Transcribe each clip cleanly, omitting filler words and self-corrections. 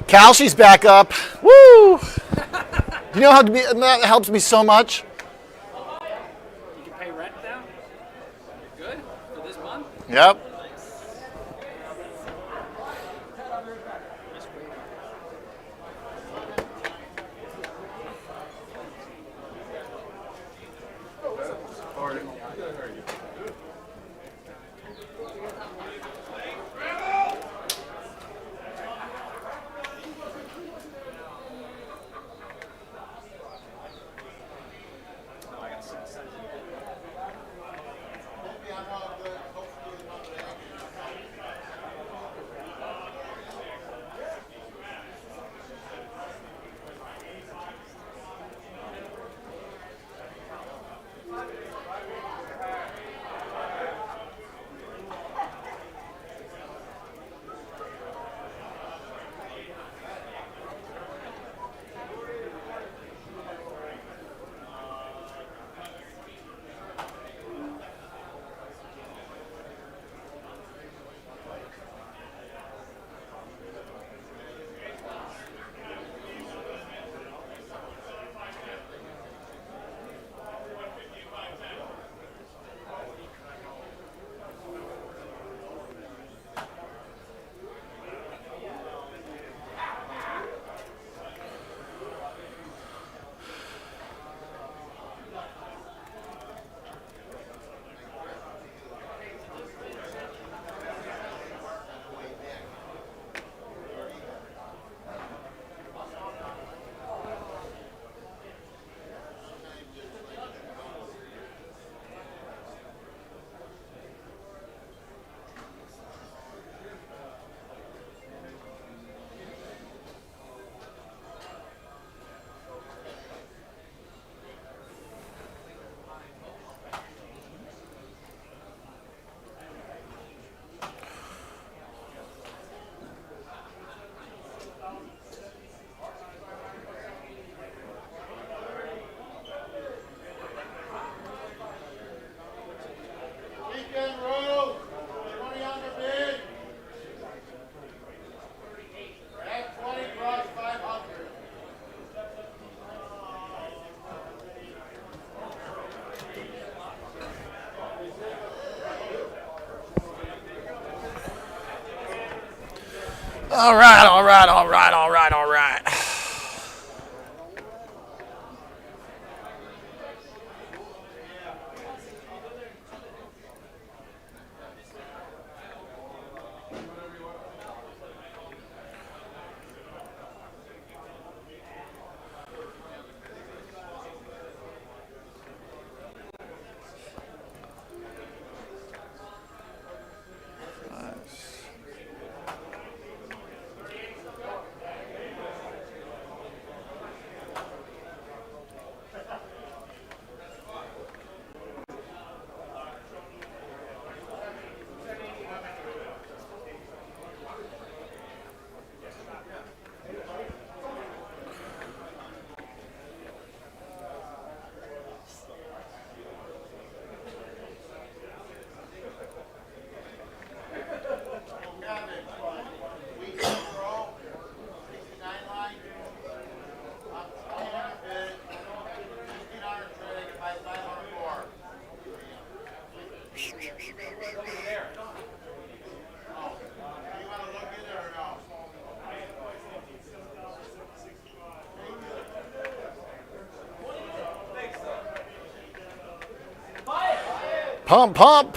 Kalshi's back up. Woo! Do you know how that helps me so much? You can pay rent now? You're good for this month? Yep. All right.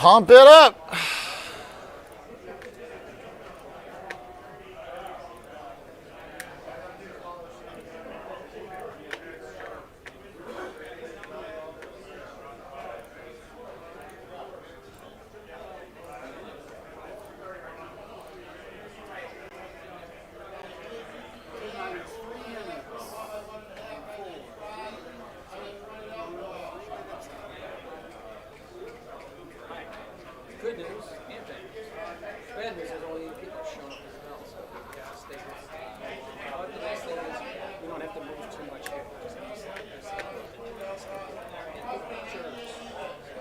Pump it up. Good news, and bad news. Bad news is only people showing up as well, so yeah, stay with it. But the nice thing is we don't have to move too much here. Just have to slide this up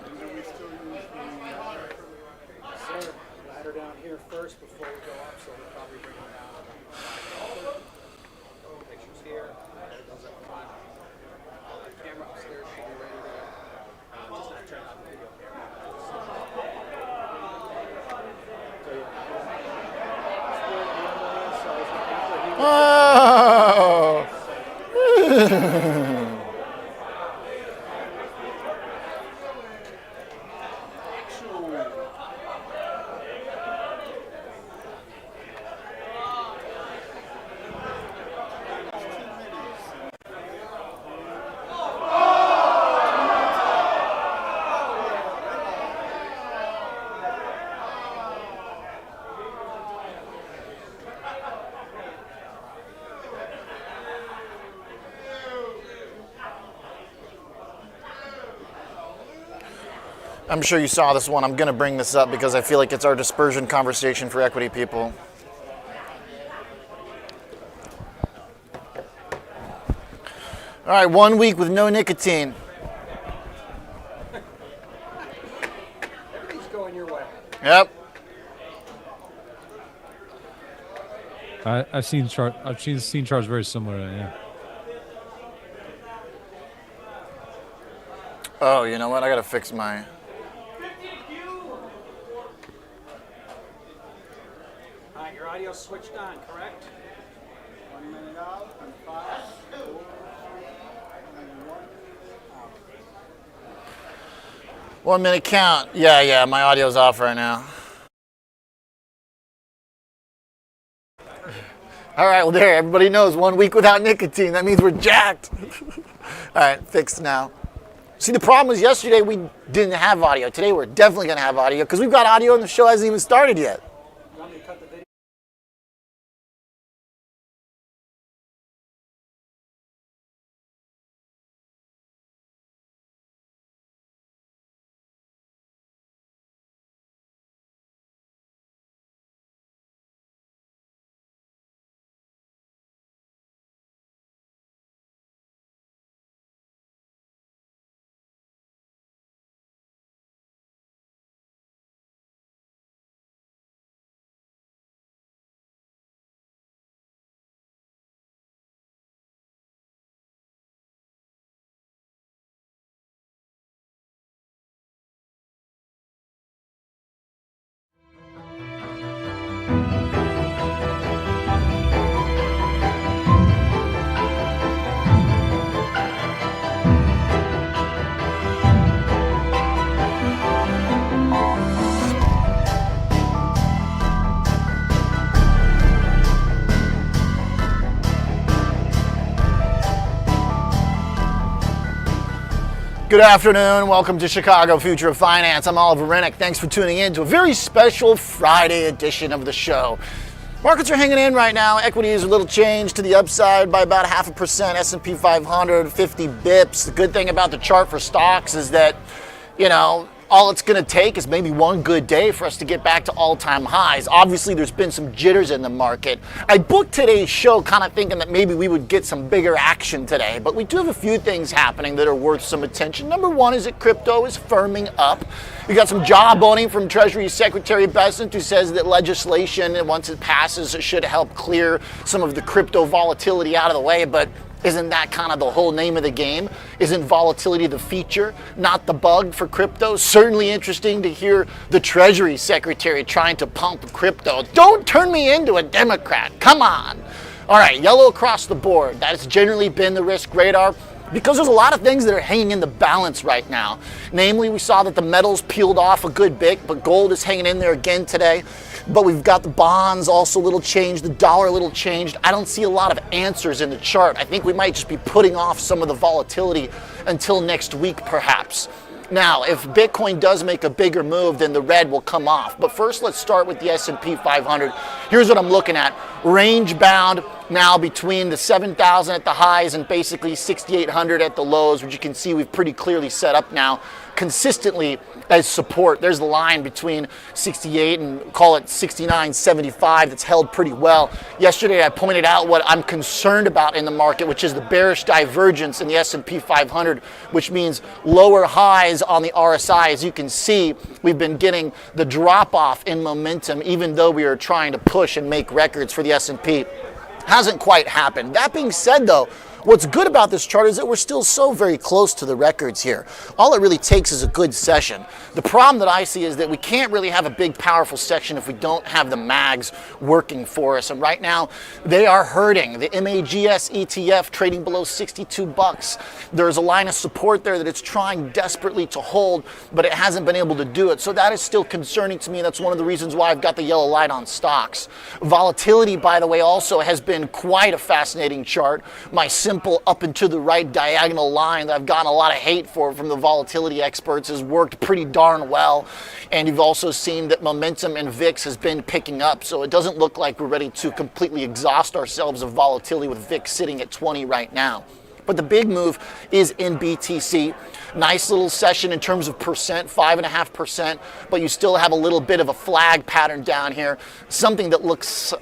and do we still use the sir, ladder down here first before we go up, so we'll probably bring it down. Oh. I'm sure you saw this one. I'm going to bring this up because I feel like it's our dispersion conversation for equity people. All right, 1 week with no nicotine. Everything's going your way. Yep. I've seen charts very similar. Yeah. Oh, you know what? I got to fix my... All right, your audio's switched on, correct? 1 minute out, and 5, 4, and 1 out. 1 minute count. Yeah, my audio's off right now. All right, well there, everybody knows 1 week without nicotine. That means we're jacked. All right, fixed now. See, the problem was yesterday we didn't have audio. Today we're definitely going to have audio because we've got audio and the show hasn't even started yet. You want me to cut the video? Good afternoon. Welcome to Chicago Future of Finance. I'm Oliver Renick. Thanks for tuning in to a very special Friday edition of the show. Markets are hanging in right now. Equities are a little changed to the upside by about 0.5%. S&P 500, 50 bips. The good thing about the chart for stocks is that, all it's going to take is maybe one good day for us to get back to all-time highs. Obviously, there's been some jitters in the market. I booked today's show kind of thinking that maybe we would get some bigger action today, but we do have a few things happening that are worth some attention. Number one is that crypto is firming up. We got some jawboning from Treasury Secretary Bessent, who says that legislation, once it passes, should help clear some of the crypto volatility out of the way, but isn't that kind of the whole name of the game? Isn't volatility the feature, not the bug for crypto? Certainly interesting to hear the Treasury Secretary trying to pump crypto. Don't turn me into a Democrat. Come on. All right, yellow across the board. That has generally been the risk radar because there's a lot of things that are hanging in the balance right now. Namely, we saw that the metals peeled off a good bit, but gold is hanging in there again today. But we've got the bonds also a little changed, the dollar a little changed. I don't see a lot of answers in the chart. I think we might just be putting off some of the volatility until next week, perhaps. Now, if Bitcoin does make a bigger move, then the red will come off. But first, let's start with the S&P 500. Here's what I'm looking at. Range bound now between the 7,000 at the highs and basically 6,800 at the lows, which you can see we've pretty clearly set up now consistently as support. There's the line between 68 and call it 69.75 that's held pretty well. Yesterday I pointed out what I'm concerned about in the market, which is the bearish divergence in the S&P 500, which means lower highs on the RSI. As you can see, we've been getting the drop off in momentum even though we are trying to push and make records for the S&P. Hasn't quite happened. That being said though, What's good about this chart is that we're still so very close to the records here. All it really takes is a good session. The problem that I see is that we can't really have a big, powerful session if we don't have the mags working for us. And right now, they are hurting. The MAGS ETF trading below 62 bucks. There's a line of support there that it's trying desperately to hold, but it hasn't been able to do it. So that is still concerning to me. That's one of the reasons why I've got the yellow light on stocks. Volatility, by the way, also has been quite a fascinating chart. My simple up and to the right diagonal line that I've gotten a lot of hate for from the volatility experts has worked pretty darn well. And you've also seen that momentum in VIX has been picking up. So it doesn't look like we're ready to completely exhaust ourselves of volatility with VIX sitting at 20 right now. But the big move is in BTC. Nice little session in terms of percent, 5.5%, but you still have a little bit of a flag pattern down here. Something that looks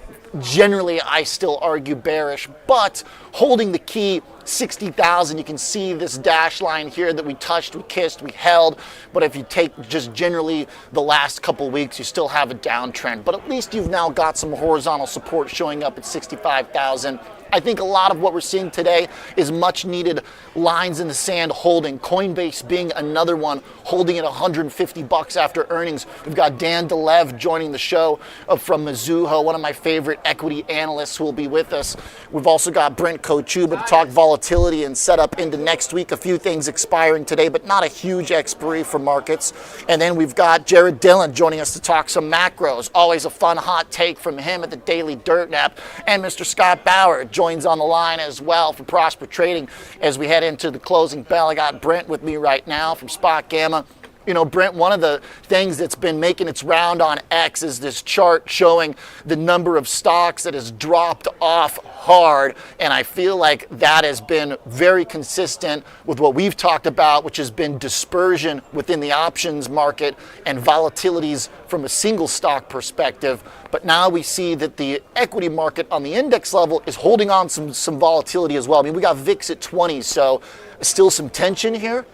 generally, I still argue, bearish, but holding the key 60,000. You can see this dash line here that we touched, we kissed, we held. But if you take just generally the last couple weeks, you still have a downtrend. But at least you've now got some horizontal support showing up at 65,000. I think a lot of what we're seeing today is much needed lines in the sand holding. Coinbase being another one, holding at 150 bucks after earnings. We've got Dan Dolev joining the show from Mizuho, one of my favorite equity analysts who will be with us. We've also got Brent Kochuba to talk volatility and set up into next week. A few things expiring today, but not a huge expiry for markets. And then we've got Dillian joining us to talk some macros. Always a fun hot take from him at the Daily Dirtnap. And Mr. Scott Bauer joins on the line as well for Prosper Trading as we head into the closing bell. I got Brent with me right now from SpotGamma. You know, Brent, one of the things that's been making its round on X is this chart showing the number of stocks that has dropped off hard. And I feel like that has been very consistent with what we've talked about, which has been dispersion within the options market and volatilities from a single stock perspective. But now we see that the equity market on the index level is holding on some volatility as well. I mean, we got VIX at 20, so still some tension here.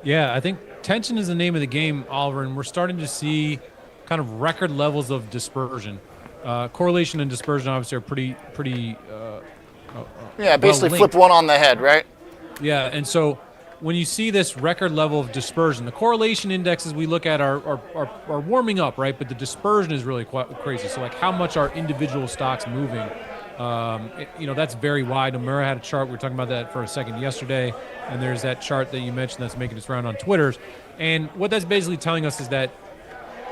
Yeah, I think tension is the name of the game, Oliver, and we're starting to see kind of record levels of dispersion. Correlation and dispersion obviously are pretty. Yeah, basically well flip one on the head, right? Yeah, and so when you see this record level of dispersion, the correlation indexes we look at are warming up, right? But the dispersion is really quite crazy. So like how much are individual stocks moving? That's very wide. Nomura had a chart. We were talking about that for a second yesterday. And there's that chart that you mentioned that's making its round on Twitter. And what that's basically telling us is that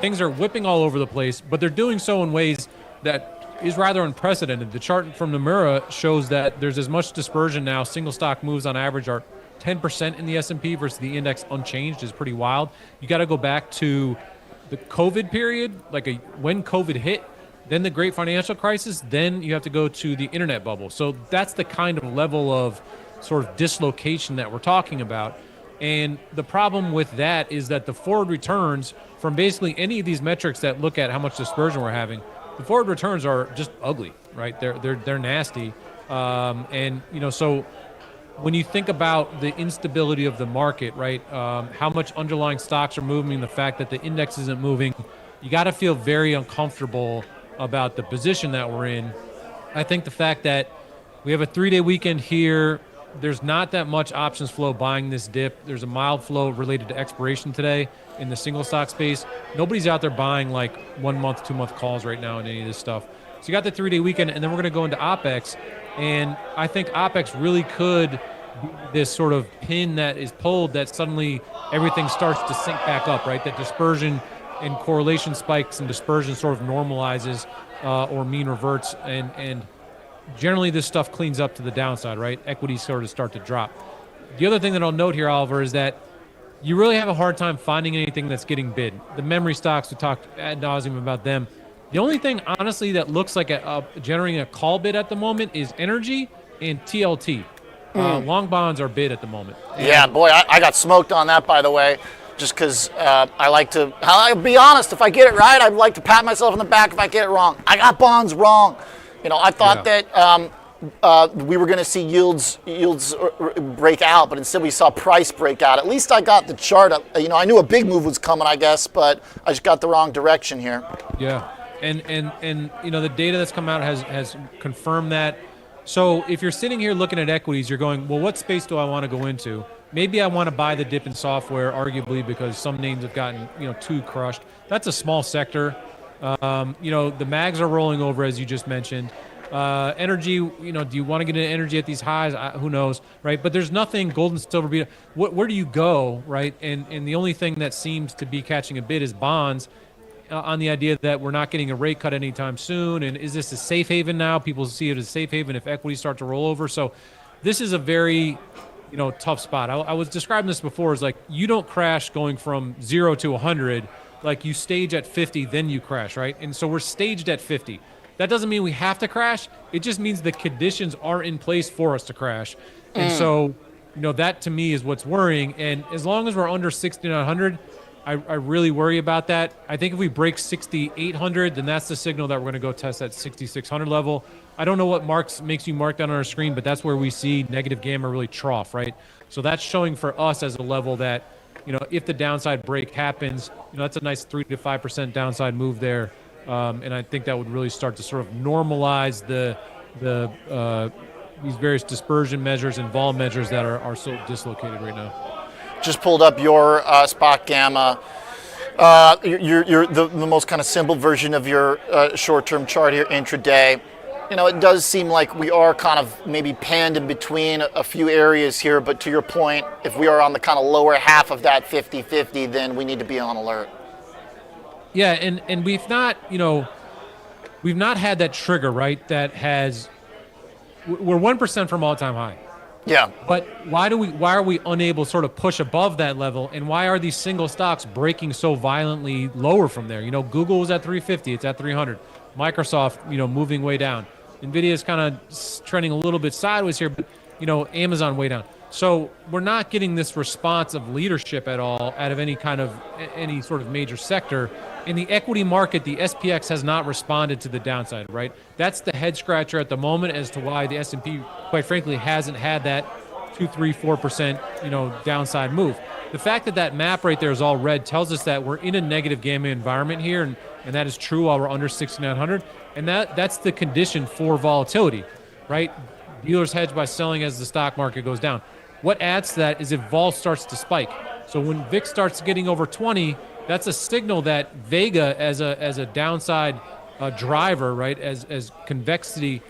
things are whipping all over the place, but they're doing so in ways that is rather unprecedented. The chart from Nomura shows that there's as much dispersion now. Single stock moves on average are 10% in the S&P versus the index unchanged is pretty wild. You got to go back to the COVID period, when COVID hit, then the great financial crisis, then you have to go to the internet bubble. So that's the kind of level of sort of dislocation that we're talking about. And the problem with that is that the forward returns from basically any of these metrics that look at how much dispersion we're having, the forward returns are just ugly, right? They're nasty. So when you think about the instability of the market, right, how much underlying stocks are moving, the fact that the index isn't moving, you got to feel very uncomfortable about the position that we're in. I think the fact that we have a 3-day weekend here, there's not that much options flow buying this dip. There's a mild flow related to expiration today in the single stock space. Nobody's out there buying like 1 month, 2 month calls right now in any of this stuff. So you got the 3-day weekend, and then we're going to go into OPEX. And I think OPEX really could be this sort of pin that is pulled that suddenly everything starts to sync back up, right? That dispersion and correlation spikes and dispersion sort of normalizes or mean reverts. And generally this stuff cleans up to the downside, right? Equities sort of start to drop. The other thing that I'll note here, Oliver, is that you really have a hard time finding anything that's getting bid. The memory stocks, we talked ad nauseum about them. The only thing, honestly, that looks like generating a call bid at the moment is energy and TLT. Long bonds are bid at the moment. Yeah, boy, I got smoked on that, by the way, just because I'll be honest, if I get it right, I'd like to pat myself on the back if I get it wrong. I got bonds wrong. I thought that we were going to see yields break out, but instead we saw price break out. At least I got the chart. I knew a big move was coming, I guess, but I just got the wrong direction here. Yeah, and the data that's come out has confirmed that. So if you're sitting here looking at equities, you're going, well, what space do I want to go into? Maybe I want to buy the dip in software, arguably because some names have gotten too crushed. That's a small sector. The mags are rolling over, as you just mentioned. Energy, do you want to get into energy at these highs? Who knows, right? But there's nothing gold and silver. Where do you go, right? And the only thing that seems to be catching a bid is bonds, on the idea that we're not getting a rate cut anytime soon. And is this a safe haven now? People see it as a safe haven if equities start to roll over. So this is a very tough spot. I was describing this before as like you don't crash going from 0 to 100. Like you stage at 50, then you crash, right? And so we're staged at 50. That doesn't mean we have to crash. It just means the conditions are in place for us to crash. And so, that to me is what's worrying. And as long as we're under 6,900, I really worry about that. I think if we break 6,800, then that's the signal that we're going to go test that 6,600 level. I don't know what makes you mark that on our screen, but that's where we see negative gamma really trough, right? So that's showing for us as a level that, if the downside break happens, that's a nice 3 to 5% downside move there. And I think that would really start to sort of normalize these various dispersion measures and vol measures that are so dislocated right now. Just pulled up your SpotGamma. You're the most kind of simple version of your short-term chart here, intraday. It does seem like we are kind of maybe panned in between a few areas here, but to your point, if we are on the kind of lower half of that 50-50, then we need to be on alert. Yeah, and we've not had that trigger, right? We're 1% from all-time high. Yeah. But why are we unable to sort of push above that level, and why are these single stocks breaking so violently lower from there? Google was at 350, it's at 300. Microsoft, moving way down. Nvidia is kind of trending a little bit sideways here, but Amazon way down. So we're not getting this response of leadership at all out of any sort of major sector. In the equity market, the SPX has not responded to the downside, right? That's the head scratcher at the moment as to why the S&P, quite frankly, hasn't had that 2, 3, 4%, downside move. The fact that map right there is all red tells us that we're in a negative gamma environment here, and that is true while we're under 6,900, and that's the condition for volatility, right? Dealers hedge by selling as the stock market goes down. What adds to that is if vol starts to spike. So when VIX starts getting over 20, that's a signal that Vega as a downside driver, right, as convexity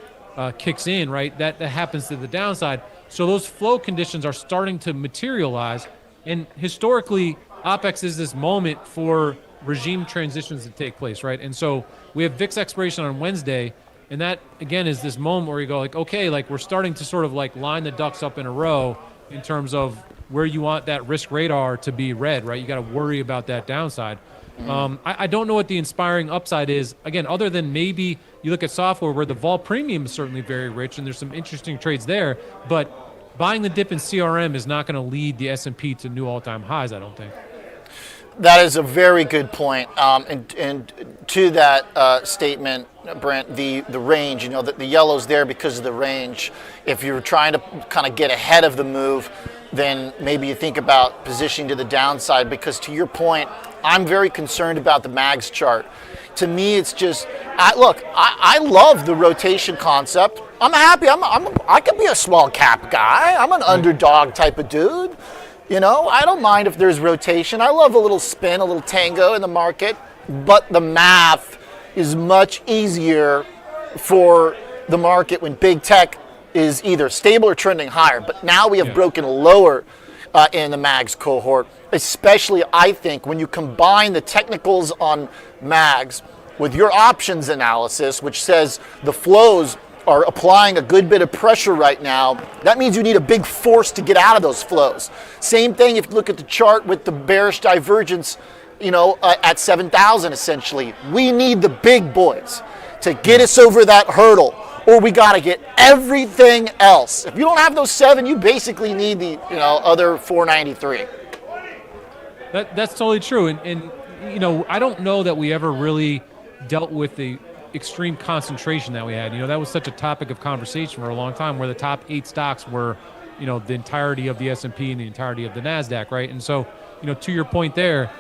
kicks in, right, that happens to the downside. So those flow conditions are starting to materialize, and historically, OPEX is this moment for regime transitions to take place, right? And so we have VIX expiration on Wednesday, and that, again, is this moment where you go, like, okay, like we're starting to sort of like line the ducks up in a row in terms of where you want that risk radar to be red, right? You got to worry about that downside. I don't know what the inspiring upside is. Again, other than maybe you look at software where the vol premium is certainly very rich and there's some interesting trades there, but buying the dip in CRM is not going to lead the S&P to new all-time highs, I don't think. That is a very good point. And to that statement, Brent, the range, the yellow's there because of the range. If you're trying to kind of get ahead of the move, then maybe you think about positioning to the downside, because to your point, I'm very concerned about the MAGS chart. To me, it's just, I love the rotation concept. I'm happy. I could be a small cap guy. I'm an underdog type of dude. I don't mind if there's rotation. I love a little spin, a little tango in the market, but the math is much easier for the market when big tech is either stable or trending higher. But now we have broken lower in the MAGS cohort, especially, I think, when you combine the technicals on MAGS with your options analysis, which says the flows are applying a good bit of pressure right now. That means you need a big force to get out of those flows. Same thing if you look at the chart with the bearish divergence, at 7,000 essentially. We need the big boys to get us over that hurdle, or we got to get everything else. If you don't have those 7, you basically need the other 493. That's totally true, and I don't know that we ever really dealt with the extreme concentration that we had. That was such a topic of conversation for a long time, where the top 8 stocks were, the entirety of the S&P and the entirety of the NASDAQ, right? And so, to your point there,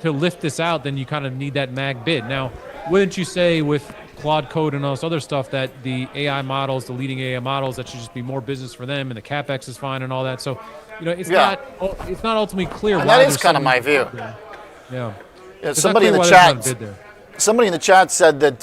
to lift this out, then you kind of need that MAG bid. Now, wouldn't you say with Claude Code and all this other stuff that the AI models, the leading AI models, that should just be more business for them, and the capex is fine and all that. So, it's not ultimately clear. And why that is there's kind of so my many view. Yeah. Somebody in the chat said that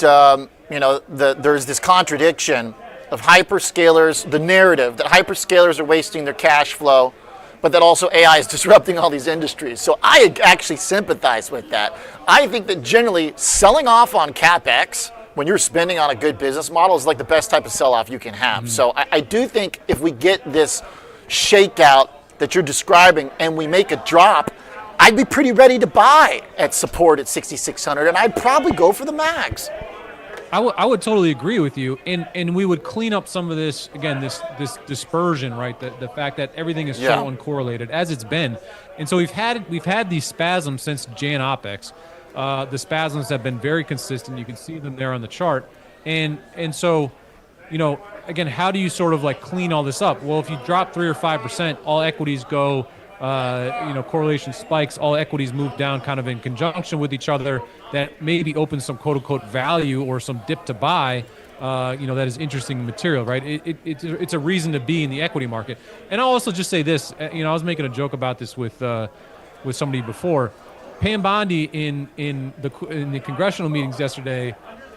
there's this contradiction of hyperscalers, the narrative that hyperscalers are wasting their cash flow, but that also AI is disrupting all these industries. So I actually sympathize with that. I think that generally selling off on CapEx when you're spending on a good business model is like the best type of sell-off you can have. Mm-hmm. So I do think if we get this shakeout that you're describing and we make a drop, I'd be pretty ready to buy at support at 6,600, and I'd probably go for the mags. I would totally agree with you, and we would clean up some of this, again, this dispersion, right? The fact that everything is so uncorrelated, as it's been. And so we've had these spasms since Jan OPEX. The spasms have been very consistent. You can see them there on the chart. And so, again, how do you sort of like clean all this up? Well, if you drop 3 or 5%, all equities go, correlation spikes, all equities move down kind of in conjunction with each other. That maybe opens some quote unquote value or some dip to buy, that is interesting material, right? It's a reason to be in the equity market. And I'll also just say this, I was making a joke about this with somebody before. Pam Bondi in the congressional meetings yesterday,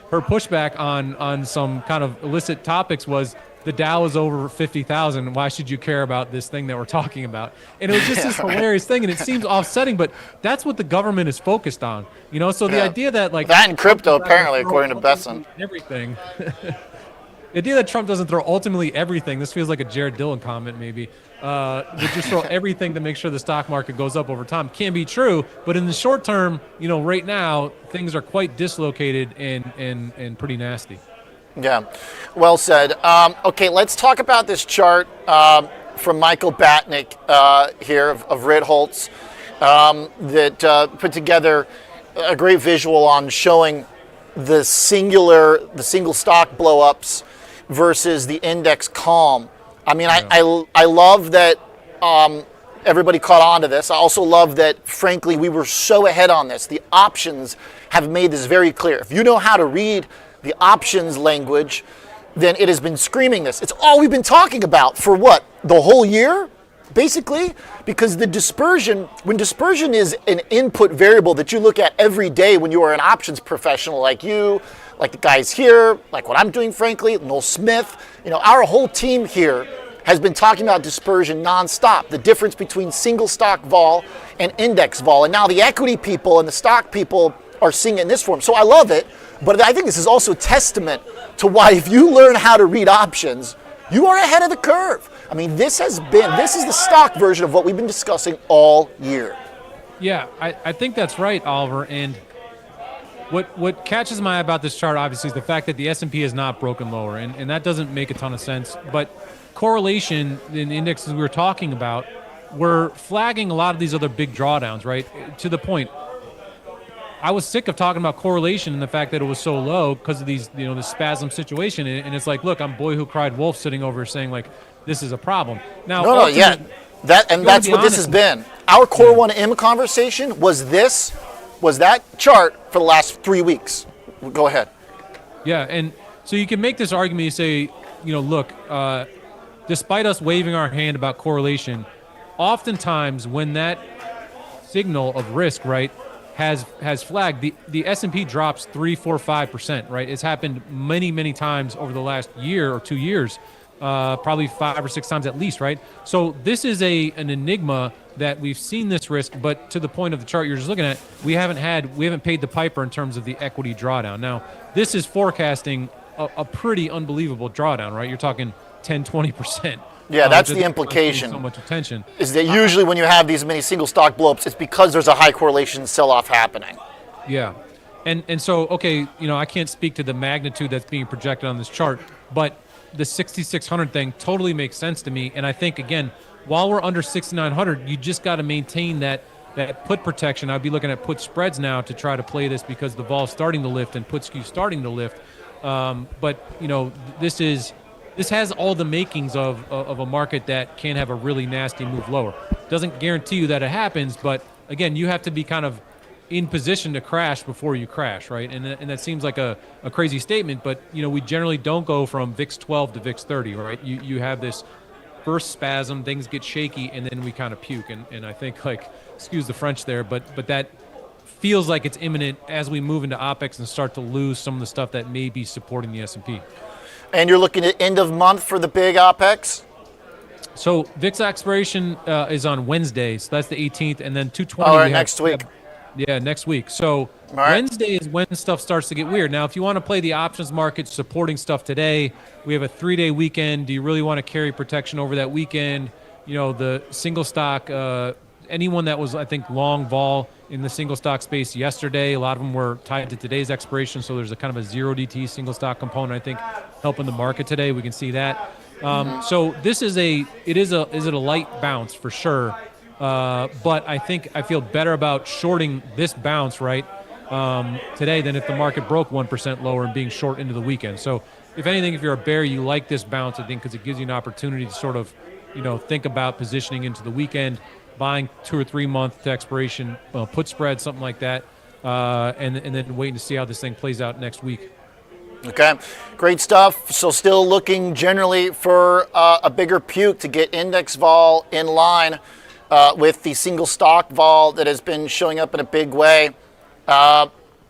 her pushback on some kind of illicit topics was, the Dow is over 50,000. Why should you care about this thing that we're talking about? And it was just this hilarious thing, and it seems offsetting, but that's what the government is focused on. So the idea that that in crypto, apparently, according to Besson, everything. The idea that Trump doesn't throw ultimately everything. This feels like a Jared Dillon comment, maybe. Would just throw everything to make sure the stock market goes up over time. Can be true, but in the short term, right now things are quite dislocated and pretty nasty. Yeah, well said. Okay, let's talk about this chart from Michael Batnick here of Ritholtz that put together a great visual on showing the single stock blow-ups versus the index calm. I mean, yeah. I love that everybody caught on to this. I also love that, frankly, we were so ahead on this. The options have made this very clear. If you know how to read the options language, then it has been screaming this. It's all we've been talking about for what? The whole year, basically? Because the dispersion, when dispersion is an input variable that you look at every day when you are an options professional like you, like the guys here, like what I'm doing, frankly, Noel Smith, our whole team here has been talking about dispersion nonstop, the difference between single stock vol and index vol. And now the equity people and the stock people are seeing it in this form. So I love it. But I think this is also testament to why if you learn how to read options, you are ahead of the curve. I mean, this is the stock version of what we've been discussing all year. Yeah, I think that's right, Oliver. And what catches my eye about this chart, obviously, is the fact that the S&P has not broken lower. And that doesn't make a ton of sense. But correlation in the indexes we were talking about, we're flagging a lot of these other big drawdowns, right? To the point. I was sick of talking about correlation and the fact that it was so low because of these, the spasm situation. And it's like, look, I'm boy who cried wolf sitting over saying like, this is a problem. Now, that's what this has been. Our Core 1M conversation was that chart for the last 3 weeks. Go ahead. Yeah, and so you can make this argument. You say, look, despite us waving our hand about correlation, oftentimes when that signal of risk, right, has flagged, the S&P drops 3, 4, 5%, right? It's happened many, many times over the last year or 2 years, probably 5 or 6 times at least, right? So this is an enigma that we've seen this risk, but to the point of the chart you're just looking at, we haven't paid the piper in terms of the equity drawdown. Now, this is forecasting a pretty unbelievable drawdown, right? You're talking 10, 20%. Yeah, that's the implication. So much attention is that usually when you have these many single stock blowups, it's because there's a high correlation sell-off happening. Yeah, and so okay, I can't speak to the magnitude that's being projected on this chart, but the 6,600 thing totally makes sense to me. And I think again, while we're under 6,900, you just got to maintain that put protection. I'd be looking at put spreads now to try to play this because the vol's starting to lift and put skew starting to lift. But this has all the makings of a market that can have a really nasty move lower. Doesn't guarantee you that it happens, but again, you have to be kind of in position to crash before you crash, right? And that seems like a crazy statement, but we generally don't go from VIX 12 to VIX 30, right? You have this first spasm, things get shaky, and then we kind of puke. And I think, excuse the French there, but that feels like it's imminent as we move into OPEX and start to lose some of the stuff that may be supporting the S&P. And you're looking at end of month for the big OPEX? So VIX expiration is on Wednesday, so that's the 18th, and then 220. All right, next week. Yeah, next week. So right. Wednesday is when stuff starts to get weird. Now, if you want to play the options market supporting stuff today, we have a 3-day weekend. Do you really want to carry protection over that weekend? The single stock, anyone that was, I think, long vol in the single stock space yesterday, a lot of them were tied to today's expiration, so there's a kind of a 0DT single stock component, I think, helping the market today. We can see that. So this is a light bounce for sure. But I think I feel better about shorting this bounce today than if the market broke 1% lower and being short into the weekend. So if anything, if you're a bear, you like this bounce, I think, because it gives you an opportunity to sort of, think about positioning into the weekend, buying 2 or 3 month to expiration, put spread, something like that, and then waiting to see how this thing plays out next week. Okay, great stuff. So still looking generally for a bigger puke to get index vol in line with the single stock vol that has been showing up in a big way.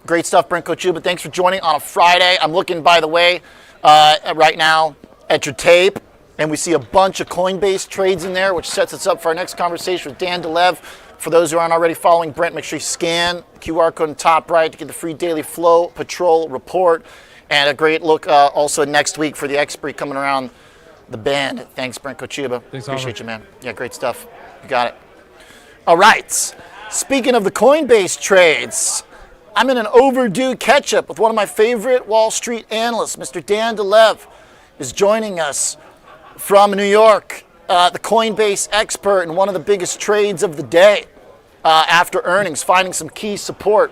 Great stuff, Brent Kochuba. Thanks for joining on a Friday. I'm looking, by the way, right now at your tape, and we see a bunch of Coinbase trades in there, which sets us up for our next conversation with Dan Dolev. For those who aren't already following Brent, make sure you scan the QR code on the top right to get the free daily flow patrol report. And a great look also next week for the expiry coming around the bend. Thanks, Brent Kochuba. Thanks, Appreciate Oliver. you, man. Yeah, great stuff. You got it. All right. Speaking of the Coinbase trades, I'm in an overdue catch-up with one of my favorite Wall Street analysts. Mr. Dan Dolev is joining us from New York, the Coinbase expert and one of the biggest trades of the day after earnings, finding some key support.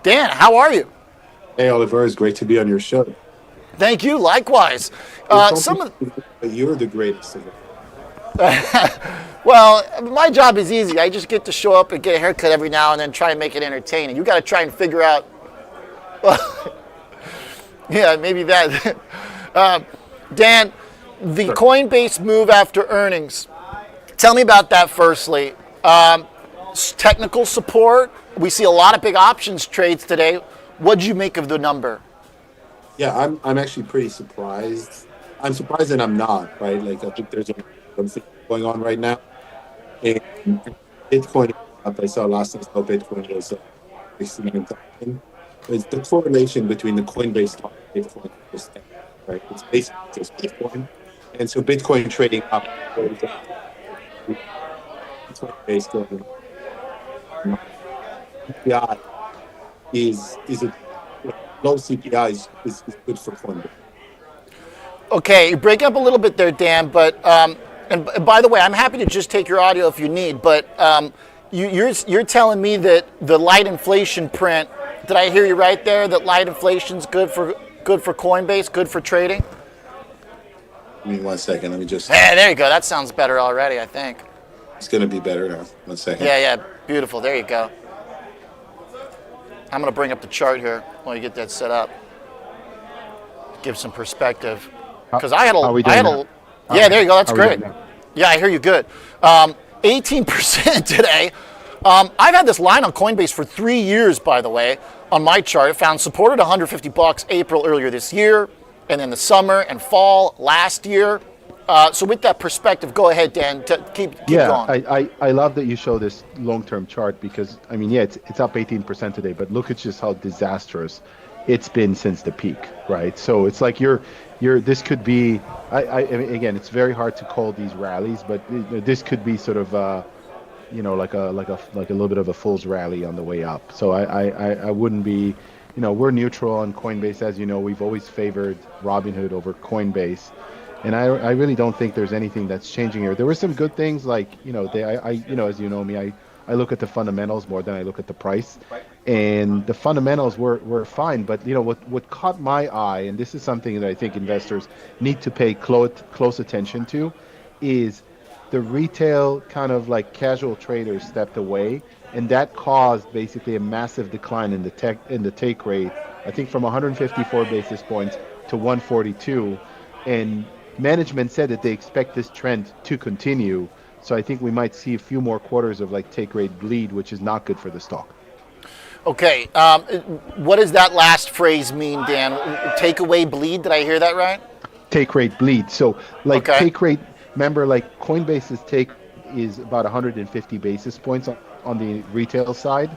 Dan, how are you? Hey, Oliver, it's great to be on your show. Thank you. Likewise. You're the greatest of it. Well, my job is easy. I just get to show up and get a haircut every now and then, try and make it entertaining. You got to try and figure out. Well, yeah, maybe that. Dan, the Coinbase move after earnings. Tell me about that. Firstly, technical support. We see a lot of big options trades today. What did you make of the number? Yeah, I'm actually pretty surprised. I'm surprised and I'm not, right? Like, I think there's something going on right now. And Bitcoin up. I saw last time Bitcoin was 69,000. It's the correlation between the Coinbase stock and Bitcoin, right? It's basically just Bitcoin. And so Bitcoin trading up. Coinbase going CPI is a low CPI is good for Coinbase. Okay, you break up a little bit there, Dan, but and by the way, I'm happy to just take your audio if you need, but you're telling me that the light inflation print, did I hear you right there, that light inflation's good for Coinbase, good for trading? Give me 1 second, let me just... Hey, there you go, that sounds better already, I think. It's going to be better now. 1 second. Yeah, beautiful, there you go. I'm going to bring up the chart here while you get that set up. Give some perspective. Because I had a yeah, there you go, that's great. Yeah, I hear you good. 18% today. I've had this line on Coinbase for 3 years, by the way, on my chart. It found support at $150 April earlier this year, and then the summer and fall last year. So with that perspective, go ahead, Dan, keep going. I love that you show this long-term chart because, I mean, yeah, it's up 18% today, but look at just how disastrous it's been since the peak, right? So it's like this could be, I mean, again, it's very hard to call these rallies, but this could be sort of, like a little bit of a fool's rally on the way up. So I wouldn't be, we're neutral on Coinbase, as you know. We've always favored Robinhood over Coinbase. And I really don't think there's anything that's changing here. There were some good things, like, as you know me, I look at the fundamentals more than I look at the price. And the fundamentals were fine. But, what caught my eye, and this is something that I think investors need to pay close attention to, is the retail kind of like casual traders stepped away and that caused basically a massive decline in the take rate. I think from 154 basis points to 142, and management said that they expect this trend to continue. So I think we might see a few more quarters of like take rate bleed, which is not good for the stock. Okay, what does that last phrase mean, Dan? Takeaway bleed? Did I hear that right? Take rate bleed. So like Okay. take rate, remember like Coinbase's take is about 150 basis points on the retail side.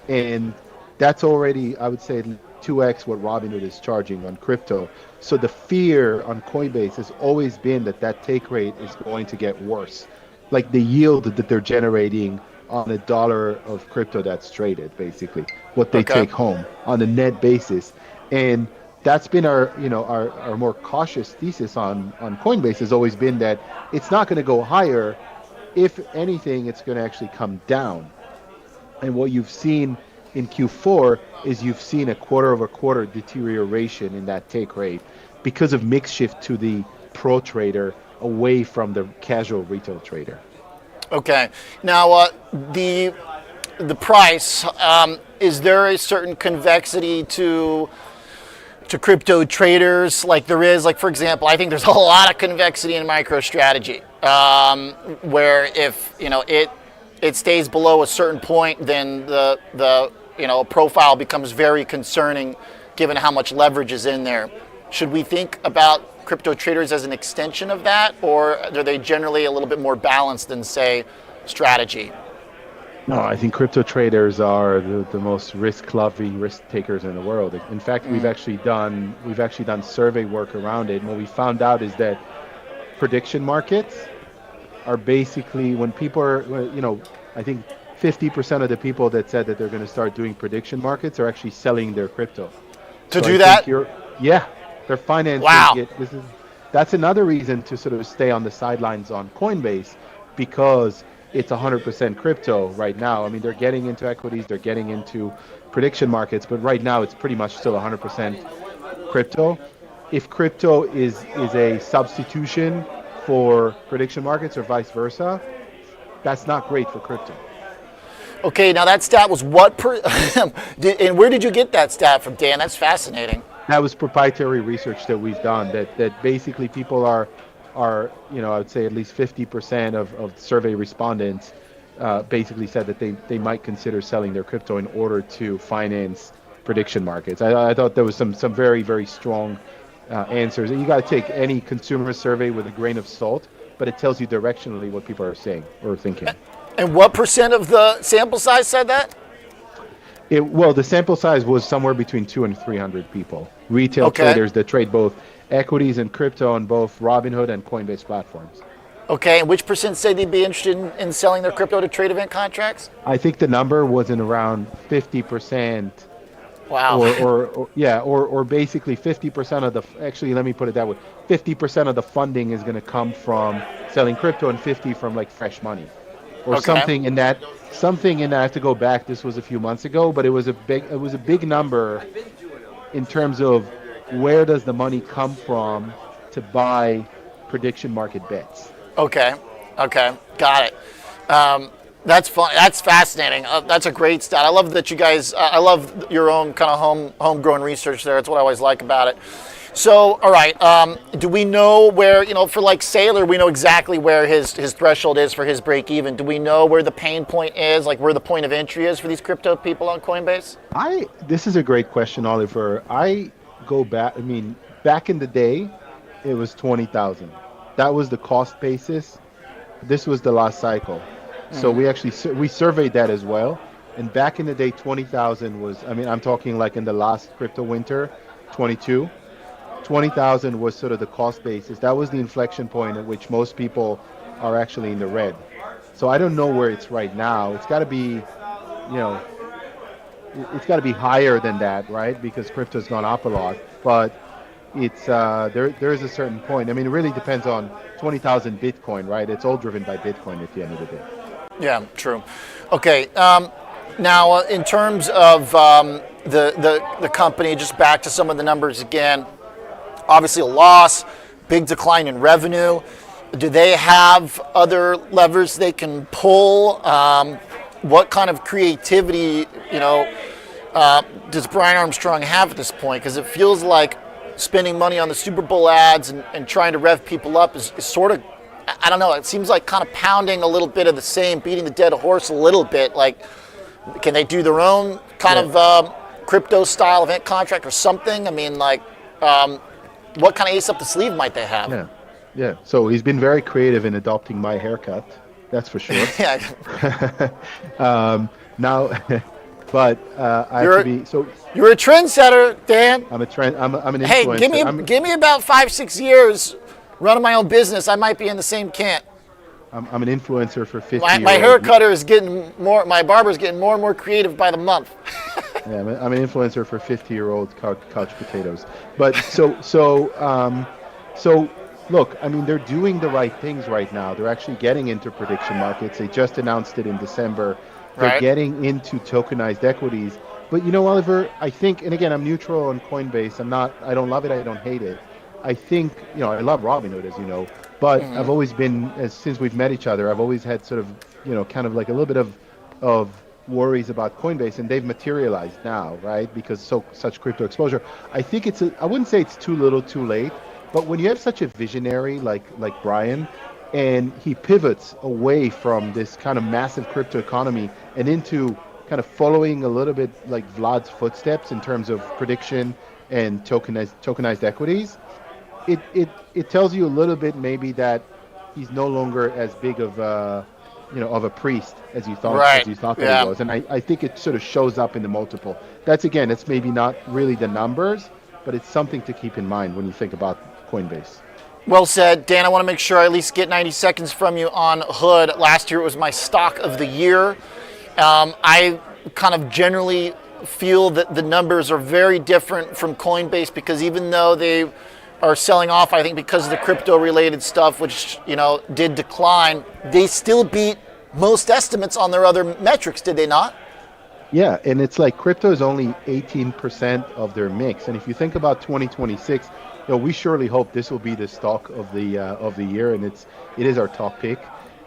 And that's already, I would say, 2x what Robinhood is charging on crypto. So the fear on Coinbase has always been that that take rate is going to get worse. Like the yield that they're generating on a dollar of crypto that's traded, basically, what they Okay. take home on a net basis. And that's been our more cautious thesis on Coinbase has always been that it's not going to go higher. If anything, it's going to actually come down. And what you've seen in Q4 is you've seen a quarter-over-quarter deterioration in that take rate because of mix shift to the pro trader away from the casual retail trader. Okay. Now, the price, is there a certain convexity to crypto traders like there is? Like, for example, I think there's a lot of convexity in MicroStrategy, where if, it stays below a certain point, then the profile becomes very concerning given how much leverage is in there. Should we think about crypto traders as an extension of that, or are they generally a little bit more balanced than, say, strategy? No, I think crypto traders are the most risk-loving risk takers in the world. In fact, we've actually done survey work around it, and what we found out is that prediction markets are basically when people are, I think 50% of the people that said that they're going to start doing prediction markets are actually selling their crypto. To So do I that? think they're financing Wow. it. That's another reason to sort of stay on the sidelines on Coinbase, because it's 100% crypto right now. I mean, they're getting into equities, they're getting into prediction markets, but right now it's pretty much still 100% crypto. If crypto is a substitution for prediction markets or vice versa, that's not great for crypto. Okay, now that stat was what per, and where did you get that stat from, Dan? That's fascinating. That was proprietary research that we've done that basically people are I would say at least 50% of survey respondents basically said that they might consider selling their crypto in order to finance prediction markets. I thought there was some very, very strong answers. And you got to take any consumer survey with a grain of salt, but it tells you directionally what people are saying or thinking. And what percent of the sample size said that? The sample size was somewhere between 200 and 300 people. Retail traders that trade both equities and crypto on both Robinhood and Coinbase platforms. Okay, and which percent say they'd be interested in selling their crypto to trade event contracts? I think the number was in around 50%. Wow. Or basically 50% of the, actually let me put it that way, 50% of the funding is going to come from selling crypto and 50 from like fresh money. Or something in that. I have to go back. This was a few months ago, but it was a big number in terms of where does the money come from to buy prediction market bets. Okay, got it. That's fun. That's fascinating. That's a great stat. I love that you guys. I love your own kind of homegrown research there. It's what I always like about it. So, all right. Do we know where, for like Saylor, we know exactly where his threshold is for his break even. Do we know where the pain point is, like where the point of entry is for these crypto people on Coinbase? This is a great question, Oliver. I go back. I mean, back in the day, it was 20,000. That was the cost basis. This was the last cycle. So we actually we surveyed that as well. And back in the day, 20,000 was. I mean, I'm talking like in the last crypto winter, 22. 20,000 was sort of the cost basis. That was the inflection point at which most people are actually in the red. So I don't know where it's right now. It's got to be, it's got to be higher than that, right? Because crypto's gone up a lot. But it's there is a certain point. I mean, it really depends on 20,000 Bitcoin, right? It's all driven by Bitcoin at the end of the day. Yeah, true. Okay. Now, in terms of the company, just back to some of the numbers again. Obviously a loss, big decline in revenue. Do they have other levers they can pull? what kind of creativity, does Brian Armstrong have at this point? Because it feels like spending money on the Super Bowl ads and trying to rev people up is sort of, I don't know, it seems like kind of pounding a little bit of the same, beating the dead horse a little bit. Like, can they do their own kind of crypto style event contract or something? I mean, like, what kind of ace up the sleeve might they have? Yeah. So he's been very creative in adopting my haircut. That's for sure. Now, but I have to be so. You're a trendsetter, Dan. I'm an influencer. Hey, give me about 5-6 years running my own business. I might be in the same camp. I'm an influencer for 50. My hair cutter is getting more. My barber's getting more and more creative by the month. Yeah, I'm an influencer for 50-year-old couch potatoes. But so look, I mean, they're doing the right things right now. They're actually getting into prediction markets. They just announced it in December. They're getting into tokenized equities. But Oliver, I think, and again, I'm neutral on Coinbase. I don't love it. I don't hate it. I think, I love Robinhood, as you know, but I've always been, since we've met each other, I've always had sort of, kind of like a little bit of worries about Coinbase, and they've materialized now, right? Because such crypto exposure. I think I wouldn't say it's too little, too late, but when you have such a visionary like Brian, and he pivots away from this kind of massive crypto economy and into kind of following a little bit like Vlad's footsteps in terms of prediction and tokenized equities, it tells you a little bit maybe that he's no longer as big of a priest as you thought that he was, and I think it sort of shows up in the multiple. It's maybe not really the numbers, but it's something to keep in mind when you think about Coinbase. Well said, Dan. I want to make sure I at least get 90 seconds from you on Hood. Last year it was my stock of the year. I kind of generally feel that the numbers are very different from Coinbase because even though they are selling off, I think because of the crypto-related stuff, which did decline, they still beat most estimates on their other metrics, did they not? Yeah, and it's like crypto is only 18% of their mix, and if you think about 2026, we surely hope this will be the stock of the year, and it is our top pick.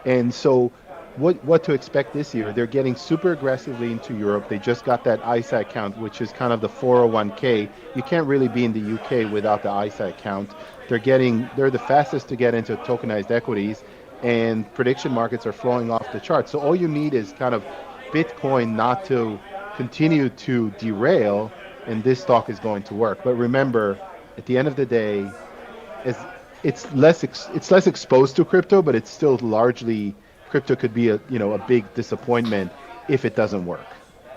And so, what to expect this year? They're getting super aggressively into Europe. They just got that ISA account, which is kind of the 401k. You can't really be in the UK without the ISA account. They're the fastest to get into tokenized equities, and prediction markets are flowing off the charts. So all you need is kind of Bitcoin not to continue to derail, and this stock is going to work. But remember, at the end of the day, it's less exposed to crypto, but it's still largely. Crypto could be a big disappointment if it doesn't work.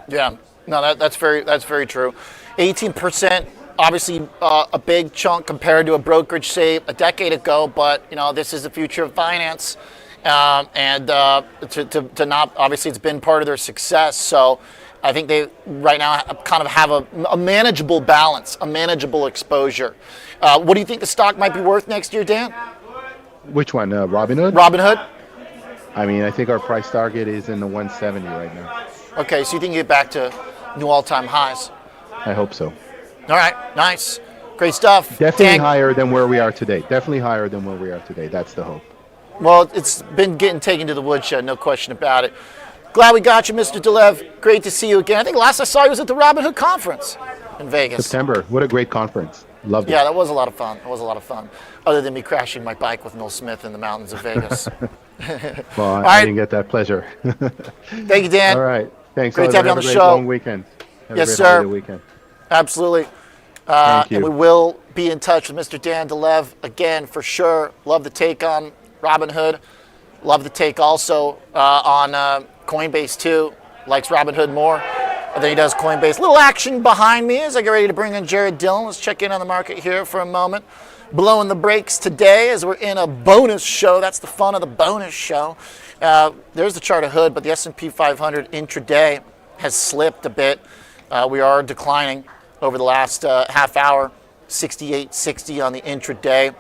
Yeah, no, that's very true. 18%, obviously a big chunk compared to a brokerage say a decade ago, but this is the future of finance, and to not obviously it's been part of their success. So I think they right now kind of have a manageable balance, a manageable exposure. What do you think the stock might be worth next year, Dan? Which one, Robinhood? Robinhood. I mean, I think our price target is in the 170 right now. Okay, so you think you get back to new all-time highs? I hope so. All right, nice. Great stuff. Definitely higher than where we are today. That's the hope. Well, it's been getting taken to the woodshed, no question about it. Glad we got you, Mr. Dolev. Great to see you again. I think last I saw you was at the Robinhood conference in Vegas. September. What a great conference. Loved it. Yeah, that was a lot of fun. Other than me crashing my bike with Noel Smith in the mountains of Vegas. Well, I didn't get that pleasure. Thank you, Dan. All right. Thanks. Great to have you on the show. Long weekend. Yes, sir. Weekend. Absolutely. Thank you. And we will be in touch with Mr. Dan Dolev again for sure. Love the take on Robinhood. Love the take also on Coinbase too. Likes Robinhood more than he does Coinbase. Little action behind me as I get ready to bring in Jared Dillon. Let's check in on the market here for a moment. Blowing the brakes today as we're in a bonus show. That's the fun of the bonus show. There's the chart of Hood, but the S&P 500 intraday has slipped a bit. We are declining over the last half hour, 68.60 on the intraday,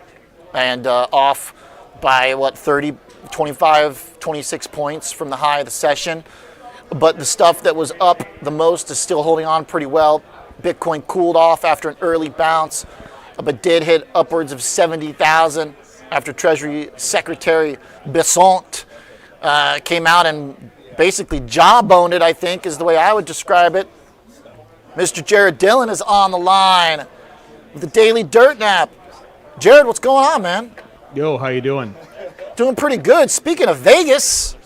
and off by 30, 25, 26 points from the high of the session. But the stuff that was up the most is still holding on pretty well. Bitcoin cooled off after an early bounce, but did hit upwards of 70,000 after Treasury Secretary Besant came out and basically jawboned it, I think, is the way I would describe it. Mr. Jared Dillian is on the line with the Daily Dirtnap. Jared, what's going on, man? Yo, how you doing? Doing pretty good. Speaking of Vegas,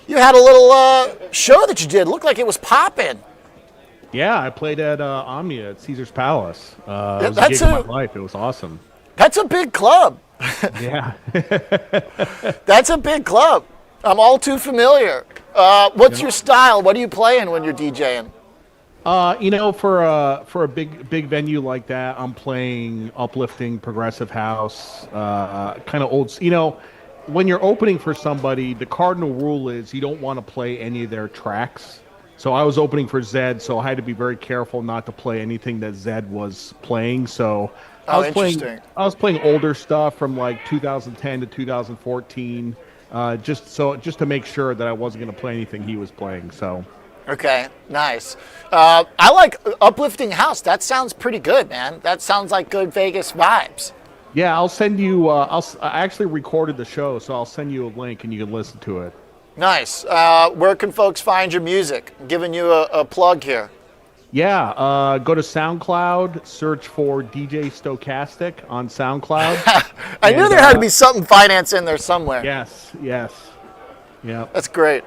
you had a little show that you did. Looked like it was popping. Yeah, I played at Omnia at Caesar's Palace. It was a that's gig of my life. It was awesome. That's a big club. Yeah. That's a big club. I'm all too familiar. What's your style? What are you playing when you're DJing? For a big venue like that, I'm playing uplifting progressive house, kind of old. When you're opening for somebody, the cardinal rule is you don't want to play any of their tracks. So I was opening for Zed, so I had to be very careful not to play anything that Zed was playing. So I was playing older stuff from like 2010 to 2014, just to make sure that I wasn't going to play anything he was playing. So. Okay, nice. I like uplifting house. That sounds pretty good, man. That sounds like good Vegas vibes. Yeah, I'll send you. I actually recorded the show, so I'll send you a link and you can listen to it. Nice. Where can folks find your music? I'm giving you a plug here. Yeah, go to SoundCloud, search for DJ Stochastic on SoundCloud. I knew there had to be something finance in there somewhere. Yes. Yeah. That's great.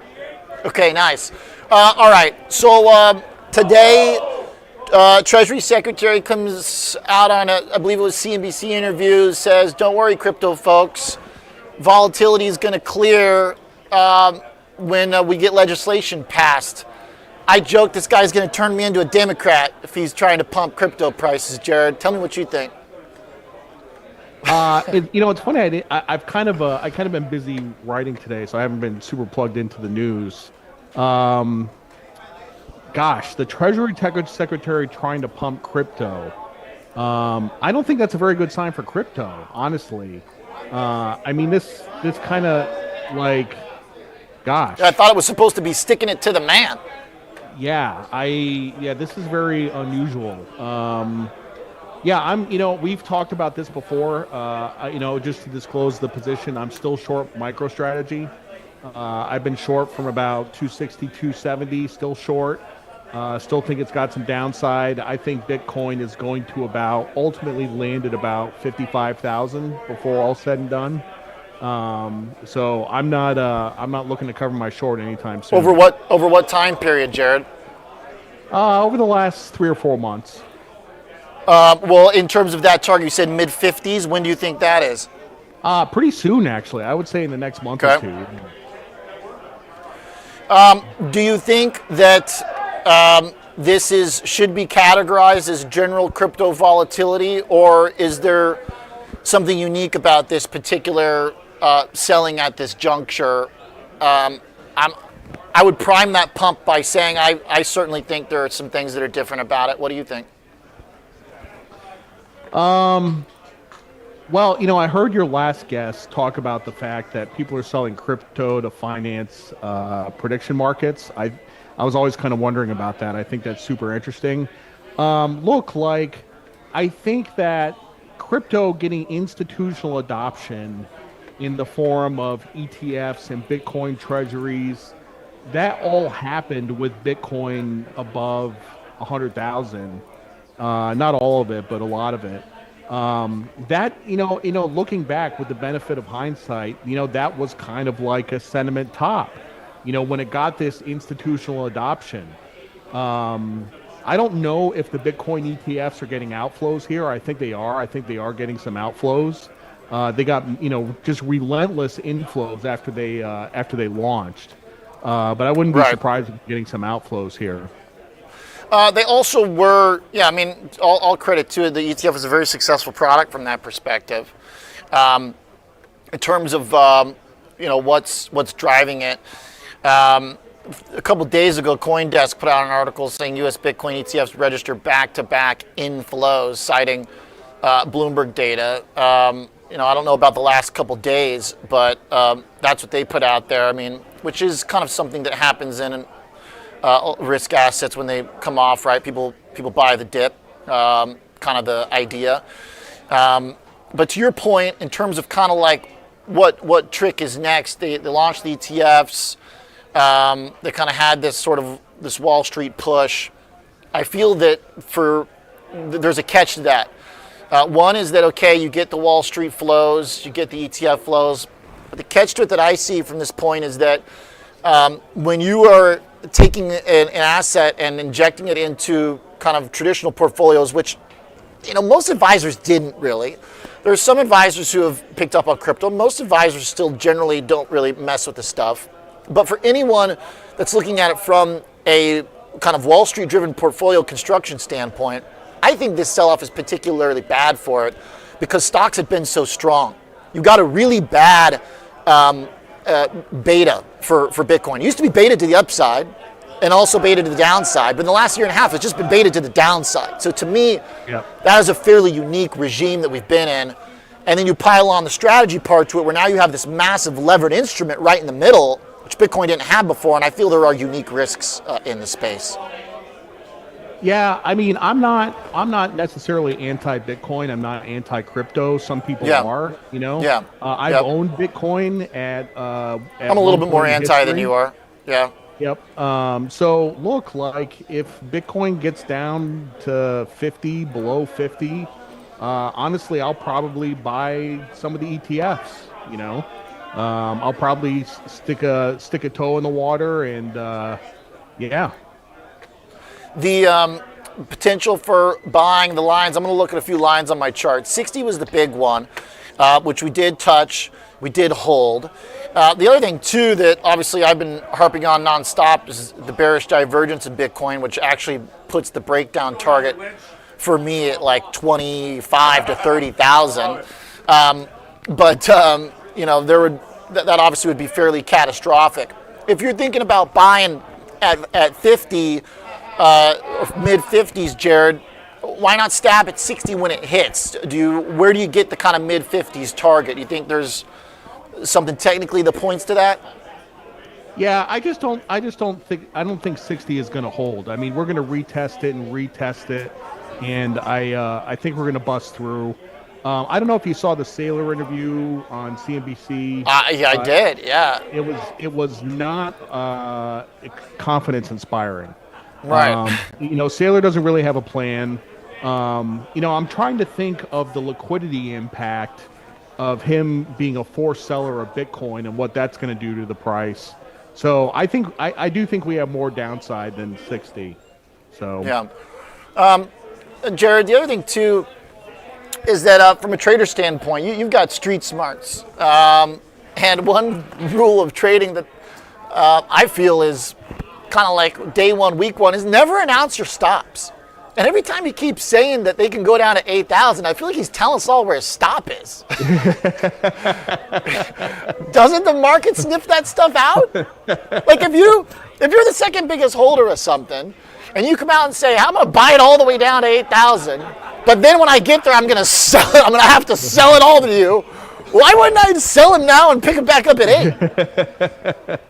Okay, nice. All right, so today, Treasury Secretary comes out on I believe it was CNBC interview, says, don't worry, crypto folks, volatility is going to clear when we get legislation passed. I joke this guy's going to turn me into a Democrat if he's trying to pump crypto prices. Jared, tell me what you think. It's funny. I've kind of been busy writing today, so I haven't been super plugged into the news. The Treasury Secretary trying to pump crypto. I don't think that's a very good sign for crypto, honestly. This kind of like, gosh. I thought it was supposed to be sticking it to the man. This is very unusual. We've talked about this before. Just to disclose the position, I'm still short MicroStrategy. I've been short from about 260, 270, still short. Still think it's got some downside. I think Bitcoin is going to ultimately land at about 55,000 before all said and done. So I'm not looking to cover my short anytime soon. Over what time period, Jared? Over the last 3 or 4 months. Well, in terms of that target, you said mid-50s. When do you think that is? Pretty soon, actually. I would say in the next month or two. Do you think that this should be categorized as general crypto volatility, or is there something unique about this particular selling at this juncture? I would prime that pump by saying I certainly think there are some things that are different about it. What do you think? Well, I heard your last guest talk about the fact that people are selling crypto to finance prediction markets. I was always kind of wondering about that. I think that's super interesting. I think that crypto getting institutional adoption in the form of ETFs and Bitcoin treasuries, that all happened with Bitcoin above 100,000. Not all of it, but a lot of it. Looking back with the benefit of hindsight, that was kind of like a sentiment top, when it got this institutional adoption. I don't know if the Bitcoin ETFs are getting outflows here. I think they are. I think they are getting some outflows. They got, just relentless inflows after they launched. But I wouldn't be surprised if getting some outflows here. They also were, all credit to it. The ETF is a very successful product from that perspective. In terms of, what's driving it. A couple days ago, CoinDesk put out an article saying U.S. Bitcoin ETFs register back-to-back inflows, citing Bloomberg data. I don't know about the last couple days, but that's what they put out there. Which is kind of something that happens in risk assets when they come off, right? People buy the dip, kind of the idea. But to your point, in terms of kind of like what trick is next, they launched the ETFs. They kind of had this sort of this Wall Street push. I feel that there's a catch to that. One is that, okay, you get the Wall Street flows, you get the ETF flows, but the catch to it that I see from this point is that when you are taking an asset and injecting it into kind of traditional portfolios, which most advisors didn't really. There's some advisors who have picked up on crypto. Most advisors still generally don't really mess with the stuff. But for anyone that's looking at it from a kind of Wall Street driven portfolio construction standpoint, I think this sell-off is particularly bad for it because stocks have been so strong. You got a really bad beta for Bitcoin. It used to be beta to the upside and also beta to the downside, but in the last year and a half, it's just been beta to the downside. So to me, that is a fairly unique regime that we've been in. And then you pile on the strategy part to it, where now you have this massive levered instrument right in the middle, which Bitcoin didn't have before, and I feel there are unique risks in the space. Yeah, I mean, I'm not necessarily anti-Bitcoin. I'm not anti-crypto. Some people are, Yeah. I've owned Bitcoin at I'm a little bit more anti than you are. Yeah. Yep. So look, like if Bitcoin gets down to 50, below 50, honestly, I'll probably buy some of the ETFs. I'll probably stick a toe in the water, and yeah. The potential for buying the lines, I'm going to look at a few lines on my chart. 60 was the big one, which we did touch, we did hold. The other thing, too, that obviously I've been harping on nonstop is the bearish divergence in Bitcoin, which actually puts the breakdown target for me at like 25 to 30,000. That obviously would be fairly catastrophic. If you're thinking about buying at 50 or mid 50s, Jared, why not stab at 60 when it hits? Where do you get the kind of mid 50s target? Do you think there's something technically that points to that? Yeah, I don't think 60 is going to hold. I mean, we're going to retest it, and I think we're going to bust through. I don't know if you saw the Saylor interview on CNBC. Yeah, I did. Yeah, it was not confidence inspiring. Right. Saylor doesn't really have a plan. I'm trying to think of the liquidity impact of him being a forced seller of Bitcoin and what that's going to do to the price. So I do think we have more downside than 60. So yeah. Jared, the other thing too is that from a trader standpoint, you've got street smarts, and one rule of trading that I feel is kind of like day one, week one, is never announce your stops. And every time he keeps saying that they can go down to 8,000, I feel like he's telling us all where his stop is. Doesn't the market sniff that stuff out? Like if you're the second biggest holder of something, and you come out and say, I'm going to buy it all the way down to 8,000, but then when I get there, I'm going to sell it. I'm going to have to sell it all to you. Why wouldn't I sell it now and pick it back up at 8?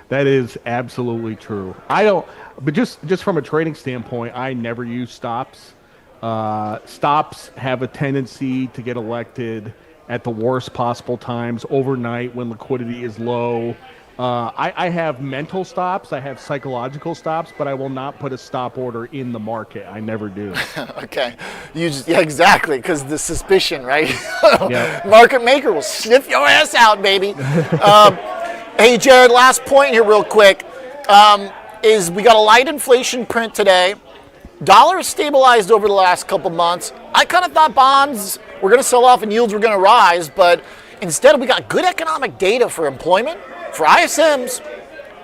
That is absolutely true. But just from a trading standpoint, I never use stops. Stops have a tendency to get elected at the worst possible times, overnight when liquidity is low. I have mental stops, I have psychological stops, but I will not put a stop order in the market. I never do. Okay. Exactly, because the suspicion, right? Yep. Market maker will sniff your ass out, baby. Hey, Jared, last point here real quick. Is we got a light inflation print today. Dollar has stabilized over the last couple months. I kind of thought bonds were going to sell off and yields were going to rise, but instead we got good economic data for employment, for ISMs,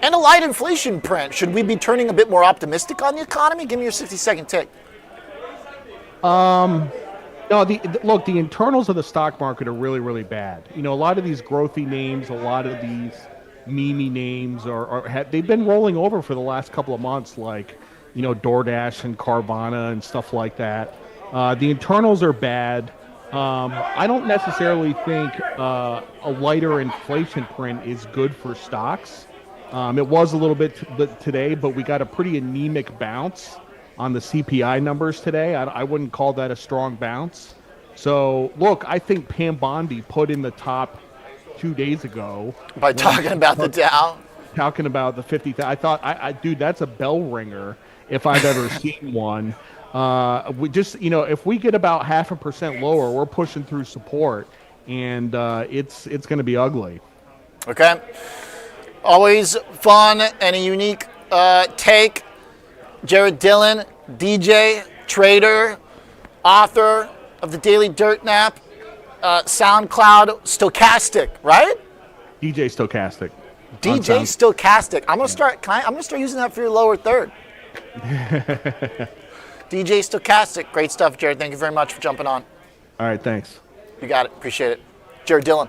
and a light inflation print. Should we be turning a bit more optimistic on the economy? Give me your 60-second take. No, look, the internals of the stock market are really, really bad. A lot of these growthy names, a lot of these meme names they've been rolling over for the last couple of months, like DoorDash and Carvana and stuff like that. The internals are bad. I don't necessarily think a lighter inflation print is good for stocks. It was a little bit today, but we got a pretty anemic bounce on the CPI numbers today. I wouldn't call that a strong bounce. So look, I think Pam Bondi put in the top 2 days ago by talking about the Dow. talking about the 50. I thought, dude, that's a bell ringer if I've ever seen one. We just, if we get about 0.5% lower, we're pushing through support, and it's going to be ugly. Okay. Always fun and a unique take. Jared Dillian, DJ, trader, author of the Daily Dirtnap, SoundCloud, Stochastic, right? DJ Stochastic. DJ Stochastic. I'm gonna start using that for your lower third. DJ Stochastic. Great stuff, Jared. Thank you very much for jumping on. All right, thanks. You got it. Appreciate it. Jared Dillian,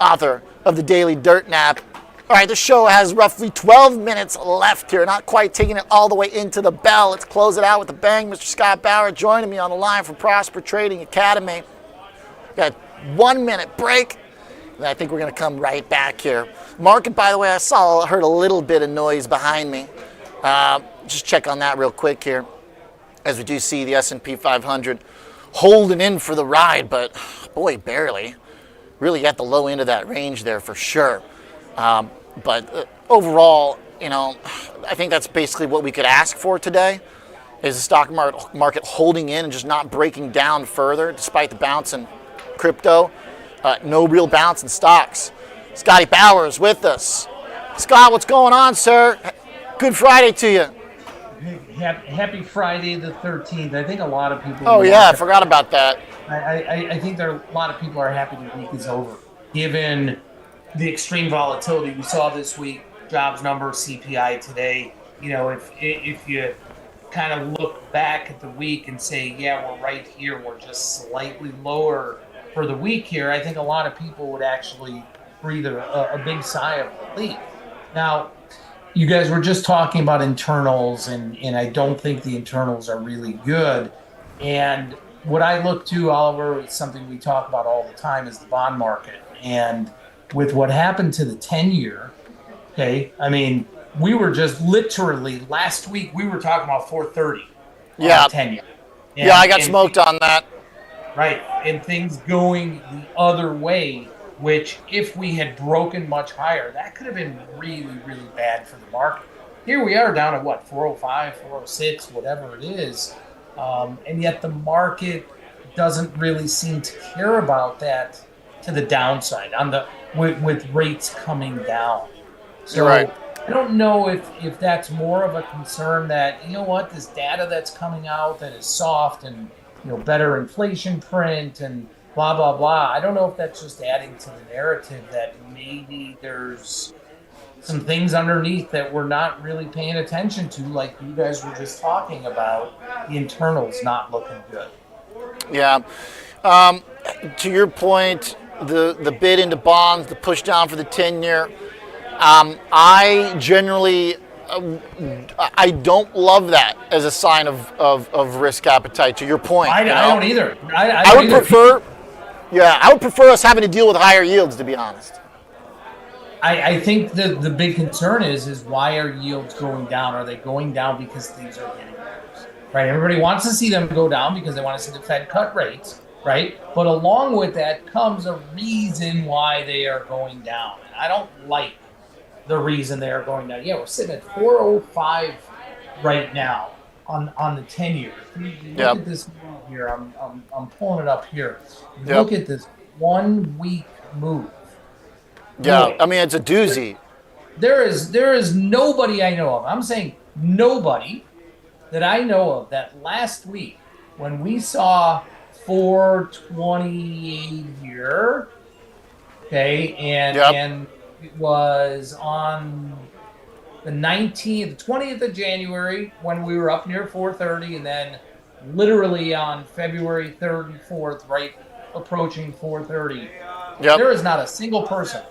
author of the Daily Dirtnap. All right, the show has roughly 12 minutes left here. Not quite taking it all the way into the bell. Let's close it out with a bang. Mr. Scott Bauer joining me on the line from Prosper Trading Academy. Got a 1 minute break, and I think we're going to come right back here. Market, by the way, heard a little bit of noise behind me. Just check on that real quick here, as we do see the S&P 500 holding in for the ride, but boy, barely. Really at the low end of that range there for sure. But overall, I think that's basically what we could ask for today, is the stock market holding in and just not breaking down further despite the bounce in crypto. No real bounce in stocks. Scotty Bauer is with us. Scott, what's going on, sir? Good Friday to you. Happy Friday the 13th. I think a lot of people... Oh, yeah, I forgot about that. I think a lot of people are happy the week is over, given the extreme volatility we saw this week, jobs number, CPI today. If you kind of look back at the week and say, yeah, we're right here, we're just slightly lower for the week here, I think a lot of people would actually breathe a big sigh of relief. Now, you guys were just talking about internals, and I don't think the internals are really good. And what I look to, Oliver, is something we talk about all the time, is the bond market. And with what happened to the 10-year, okay, I mean, we were just literally, last week, we were talking about 430 on the 10-year. Yeah, I got smoked on that. Right, and things going the other way, which if we had broken much higher, that could have been really, really bad for the market. Here we are down at what, 405, 406, whatever it is. And yet the market doesn't really seem to care about that to the downside with rates coming down. So You're right. I don't know if that's more of a concern that, this data that's coming out that is soft and, better inflation print and blah, blah, blah. I don't know if that's just adding to the narrative that maybe there's some things underneath that we're not really paying attention to, like you guys were just talking about, the internals not looking good. Yeah. To your point, the bid into bonds, the push down for the 10-year, I generally, I don't love that as a sign of risk appetite, to your point. I don't either. I would prefer... Yeah, I would prefer us having to deal with higher yields, to be honest. I think the big concern is why are yields going down? Are they going down because things are getting worse? Right? Everybody wants to see them go down because they want to see the Fed cut rates, right? But along with that comes a reason why they are going down. And I don't like the reason they are going down. Yeah, we're sitting at 405 right now on the 10-year. Look at this move here. I'm pulling it up here. Look at this 1 week move. Yeah, Look, I mean, it's a doozy. There is nobody I know of. I'm saying nobody that I know of that last week when we saw 428 here, okay, and it was on the 19th, the 20th of January when we were up near 430, and then literally on February 3rd and 4th, right approaching 430. Yep. There is not a single person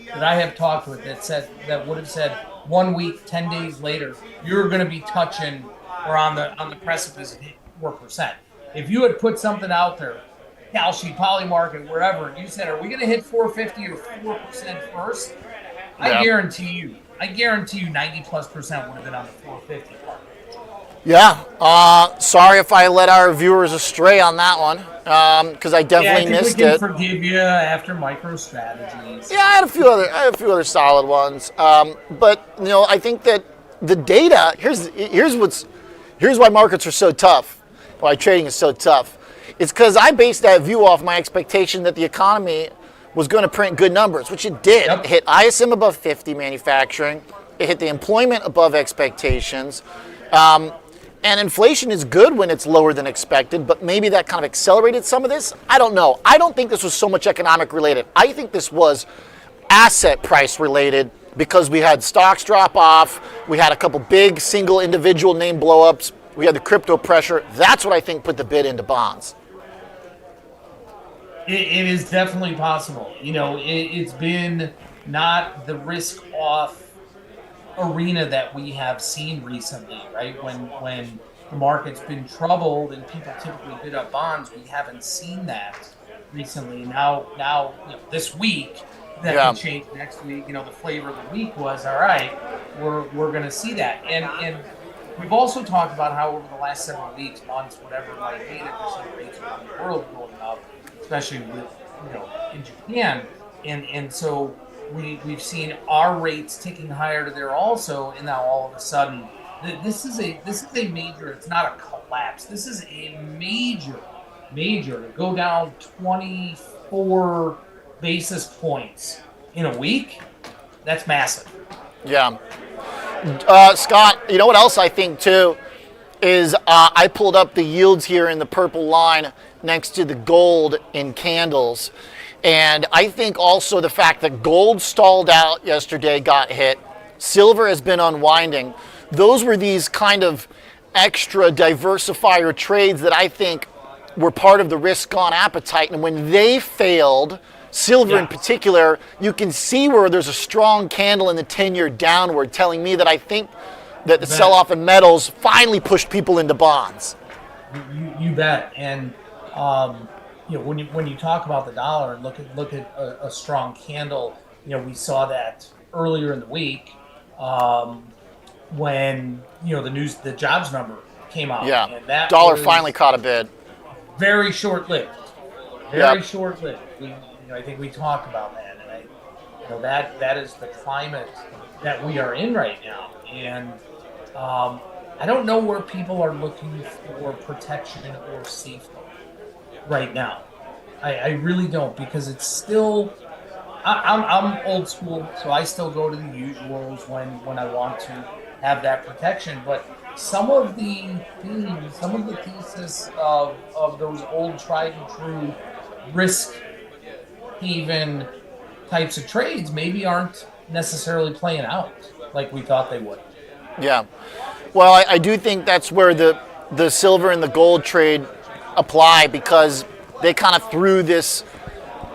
that I have talked with that would have said 1 week, 10 days later, you're going to be touching or on the precipice of 4%. If you had put something out there, Kalshi, Poly Market, wherever, and you said, are we going to hit 450 or 4% first? I guarantee you 90+% would have been on the 450 part. Yeah. Sorry if I led our viewers astray on that one, because I definitely missed we can it. forgive you after MicroStrategies. Yeah, I had a few other solid ones. But I think that the data here's why markets are so tough, why trading is so tough. It's because I based that view off my expectation that the economy was going to print good numbers, which it did. Yep. It hit ISM above 50 manufacturing. It hit the employment above expectations. And inflation is good when it's lower than expected, but maybe that kind of accelerated some of this. I don't know. I don't think this was so much economic related. I think this was asset price related because we had stocks drop off. We had a couple big single individual name blowups. We had the crypto pressure. That's what I think put the bid into bonds. It is definitely possible. It's been not the risk off arena that we have seen recently, right? When the market's been troubled and people typically bid up bonds, we haven't seen that recently. Now, this week that can change next week. The flavor of the week was all right. We're going to see that, and we've also talked about how over the last several weeks, months, whatever it might be, that we're seeing rates around the world going up, especially with in Japan, and so. We've seen our rates ticking higher to there also, and now all of a sudden, this is a major. It's not a collapse. This is a major to go down 24 basis points in a week. That's massive. Yeah, Scott. You know what else I think too is I pulled up the yields here in the purple line next to the gold in candles. And I think also the fact that gold stalled out yesterday got hit. Silver has been unwinding. Those were these kind of extra diversifier trades that I think were part of the risk-on appetite. And when they failed, silver in particular, you can see where there's a strong candle in the 10-year downward telling me that I think that the sell-off in metals finally pushed people into bonds. You bet. And when you talk about the dollar and look at a strong candle, we saw that earlier in the week when the jobs number came out. Yeah, and that dollar finally caught a bid. Very short-lived. Very short-lived. I think we talked about that, and that is the climate that we are in right now. And I don't know where people are looking for protection or safety right now. I really don't, because it's still I'm old school, so I still go to the usuals when I want to have that protection. But some of the themes, some of the thesis of those old tried and true risk haven types of trades maybe aren't necessarily playing out like we thought they would. Yeah. Well, I do think that's where the silver and the gold trade apply, because they kind of threw this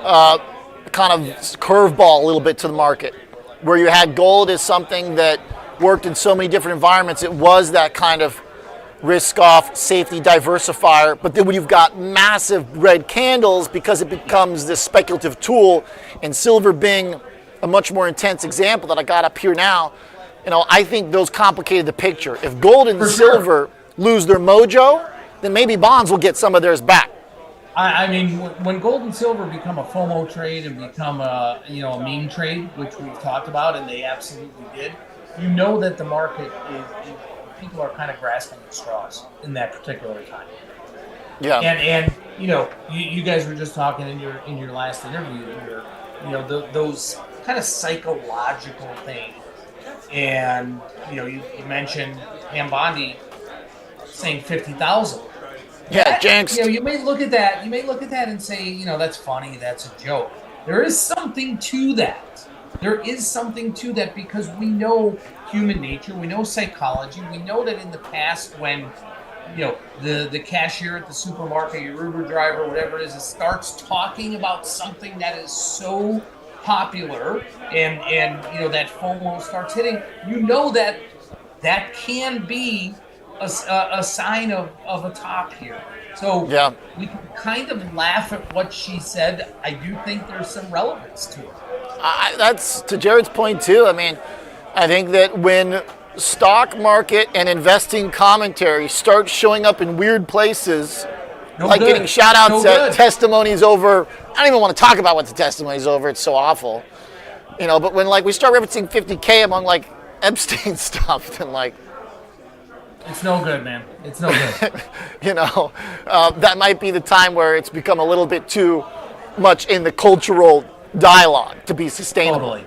kind of curveball a little bit to the market, where you had gold as something that worked in so many different environments. It was that kind of risk-off safety diversifier, but then when you've got massive red candles, because it becomes this speculative tool, and silver being a much more intense example that I got up here now, I think those complicated the picture. If gold and silver lose their mojo, then maybe bonds will get some of theirs back. I mean, when gold and silver become a FOMO trade and become a meme trade, which we've talked about, and they absolutely did, that the market is people are kind of grasping at straws in that particular time. Yeah. And you guys were just talking in your last interview here, those kind of psychological things, and you mentioned Pam Bondi saying 50,000. Yeah, jinxed. You may look at that. You may look at that and say, that's funny. That's a joke. There is something to that. There is something to that, because we know human nature. We know psychology. We know that in the past, when the cashier at the supermarket, your Uber driver, whatever it is, starts talking about something that is so popular, and that FOMO starts hitting, that can be a sign of a top here. So we can kind of laugh at what she said. I do think there's some relevance to it. That's to Jared's point too. I mean, I think that when stock market and investing commentary starts showing up in weird places, No like good. getting shout outs No at good. testimonies over. I don't even want to talk about what the testimony's over. It's so awful. But when like we start referencing 50K among like Epstein stuff, then like, It's no good, man. It's no good. that might be the time where it's become a little bit too much in the cultural dialogue to be sustainable.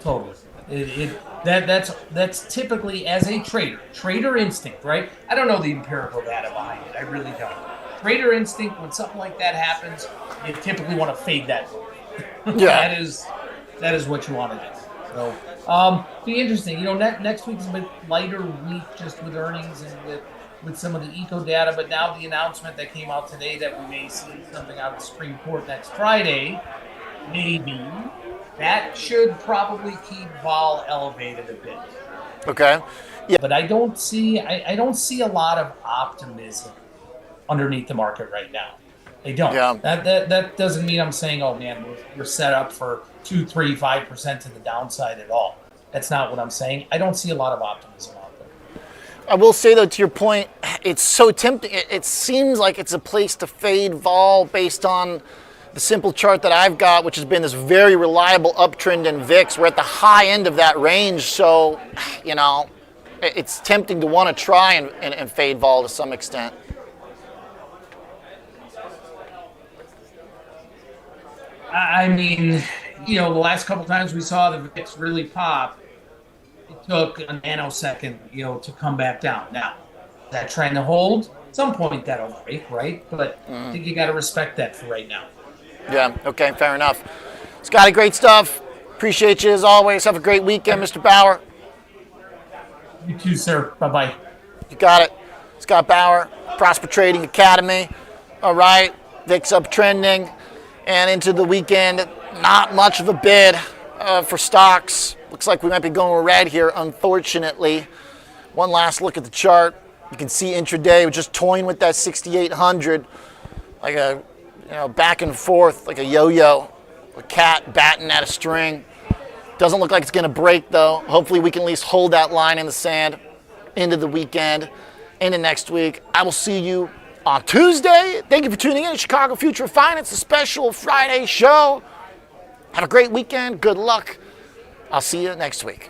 Totally. That's typically, as a trader instinct, right? I don't know the empirical data behind it. I really don't. Trader instinct, when something like that happens, you typically want to fade that. Yeah. That is what you want to do. So, be interesting. Next week's a bit lighter week just with earnings and with some of the eco data, but now the announcement that came out today that we may see something out of the Supreme Court next Friday, maybe, that should probably keep vol elevated a bit. Okay. Yeah. But I don't see a lot of optimism underneath the market right now. They don't. Yeah. That doesn't mean I'm saying, oh man, we're set up for 2, 3, 5% to the downside at all. That's not what I'm saying. I don't see a lot of optimism out there. I will say, though, to your point, it's so tempting. It seems like it's a place to fade vol based on the simple chart that I've got, which has been this very reliable uptrend in VIX. We're at the high end of that range. So, it's tempting to want to try and fade vol to some extent. I mean, the last couple times we saw the VIX really pop, it took a nanosecond, to come back down. Now, is that trying to hold? At some point that'll break, right? But I think you got to respect that for right now. Yeah, okay, fair enough. Scotty, great stuff. Appreciate you as always. Have a great weekend, Mr. Bauer. You too, sir. Bye-bye. You got it. Scott Bauer, Prosper Trading Academy. All right, VIX uptrending. And into the weekend, not much of a bid for stocks. Looks like we might be going red here, unfortunately. One last look at the chart. You can see intraday, we're just toying with that 6,800, like a back and forth, like a yo-yo, a cat batting at a string. Doesn't look like it's going to break, though. Hopefully we can at least hold that line in the sand into the weekend, into next week. I will see you on Tuesday. Thank you for tuning in to Chicago Future of Finance, a special Friday show. Have a great weekend. Good luck. I'll see you next week.